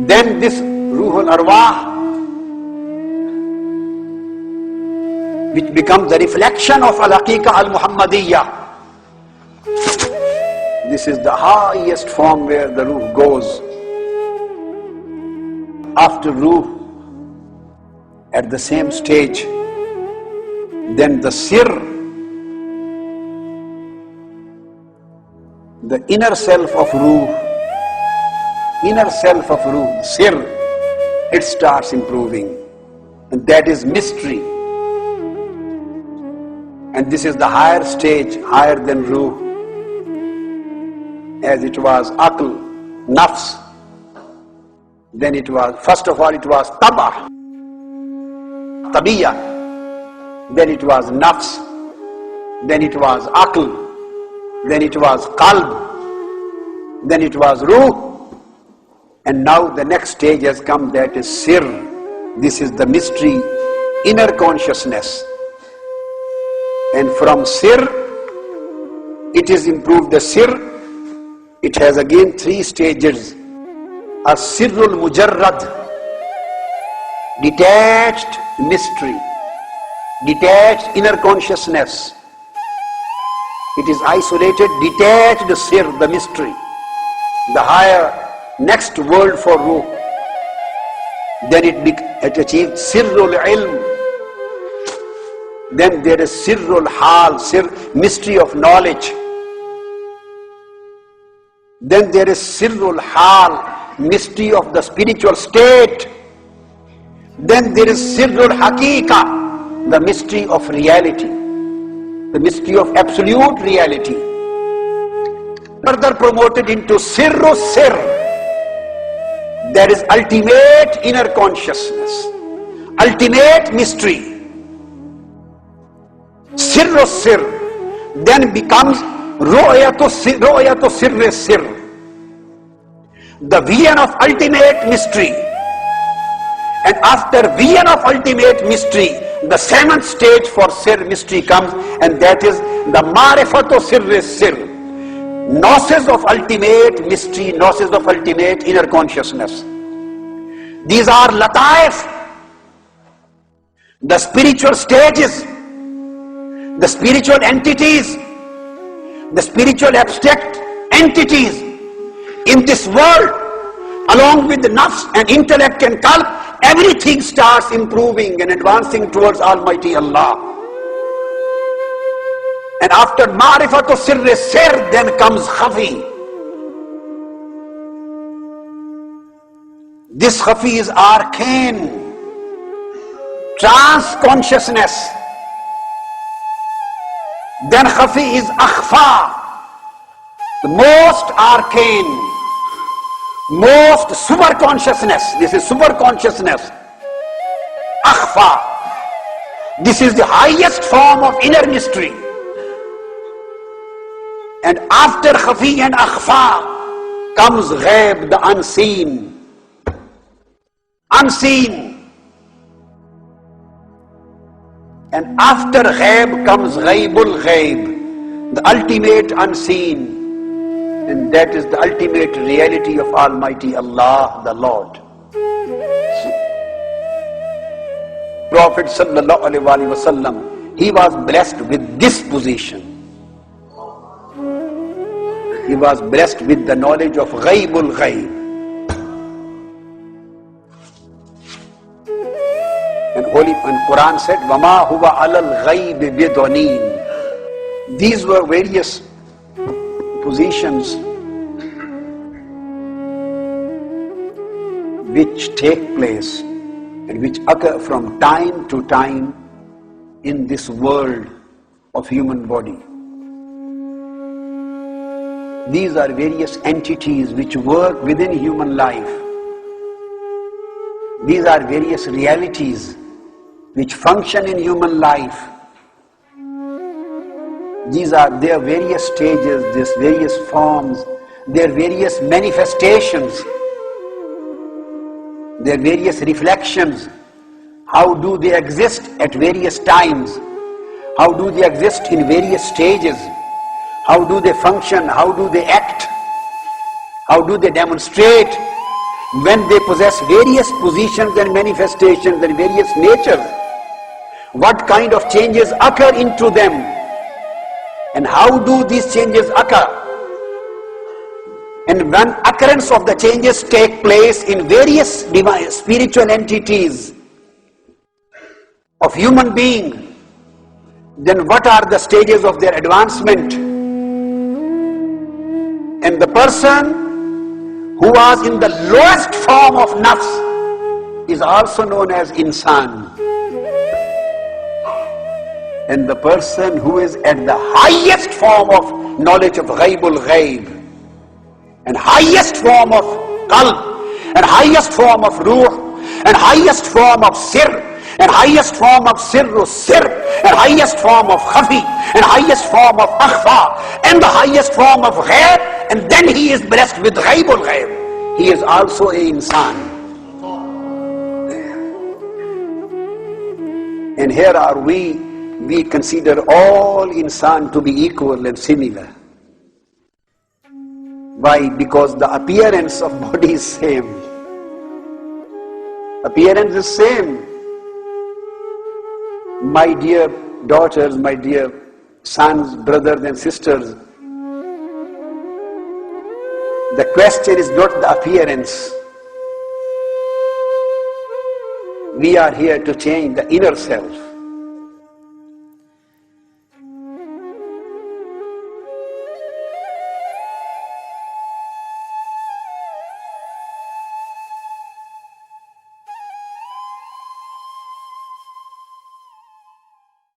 Then this Ruhul Arwah, which becomes the reflection of Al-Haqiqa Al-Muhammadiyya. This is the highest form where the Ruh goes. After Ruh, at the same stage, then the Sir, the inner self of Ruh, Sir, it starts improving. And that is mystery. And this is the higher stage, higher than Ruh. As it was Aql, Nafs. Then it was, first of all it was Taba, Tabiyya. Then it was Nafs. Then it was Aql. Then it was Qalb. Then it was Ruh. And now the next stage has come, that is Sir. This is the mystery, inner consciousness. And from Sir, it is improved. The Sir, it has again three stages. A Sirrul Mujarrad, detached mystery, detached inner consciousness. It is isolated, detached Sir, the mystery, the higher next world for Ruh. Then it achieved Sirrul Ilm. Then there is Sirrul Hal, Sir, mystery of knowledge. Then there is Sirrul Hal, mystery of the spiritual state. Then there is Sirrul Haqiqa, the mystery of reality, the mystery of absolute reality. Further promoted into Sirru Sir, there is ultimate inner consciousness, ultimate mystery. Sirru Sir then becomes Ru'yatu Sirri Sir, the vision of ultimate mystery. And after vision of ultimate mystery, the seventh stage for Sir mystery comes, and that is the Marifatu Sirri Sir, gnosis of ultimate mystery, gnosis of ultimate inner consciousness. These are Lataif, the spiritual stages, the spiritual entities, the spiritual abstract entities in this world, along with the nafs and intellect and qalb. Everything starts improving and advancing towards Almighty Allah. And after Ma'rifatu Sirri Sir, then comes Khafi. This Khafi is arcane, trans-consciousness. Then Khafi is Akhfa, the most arcane, most super consciousness. This is super consciousness. Akhfa. This is the highest form of inner mystery. And after Khafi and Akhfa comes Ghaib, the unseen. Unseen. And after Ghaib comes Ghaibul Ghaib, the ultimate unseen. And that is the ultimate reality of Almighty Allah, the Lord. Prophet sallallahu alaihi wasallam, he was blessed with this position. He was blessed with the knowledge of Ghaibul Ghaib. And Quran said, وَمَا هُوَ عَلَى الْغَيْبِ بِضَنِينَ. These were various positions which take place and which occur from time to time in this world of human body. These are various entities which work within human life. These are various realities which function in human life. These are their various stages, these various forms, their various manifestations, their various reflections. How do they exist at various times? How do they exist in various stages? How do they function? How do they act? How do they demonstrate when they possess various positions and manifestations and various natures, what kind of changes occur into them, and how do these changes occur? And when occurrence of the changes take place in various divine spiritual entities of human being, then what are the stages of their advancement? And the person who was in the lowest form of nafs is also known as insan. And the person who is at the highest form of knowledge of ghaibul ghaib, and highest form of qalb, and highest form of ruh, and highest form of sir, and highest form of sirru sir, and highest form of khafi, and highest form of akhfa, and the highest form of ghaib, and then he is blessed with ghaibul ghaib. He is also a insan. And here are we consider all insan to be equal and similar. Why? Because the appearance of body is same. Appearance is same. My dear daughters, my dear sons, brothers and sisters, the question is not the appearance. We are here to change the inner self.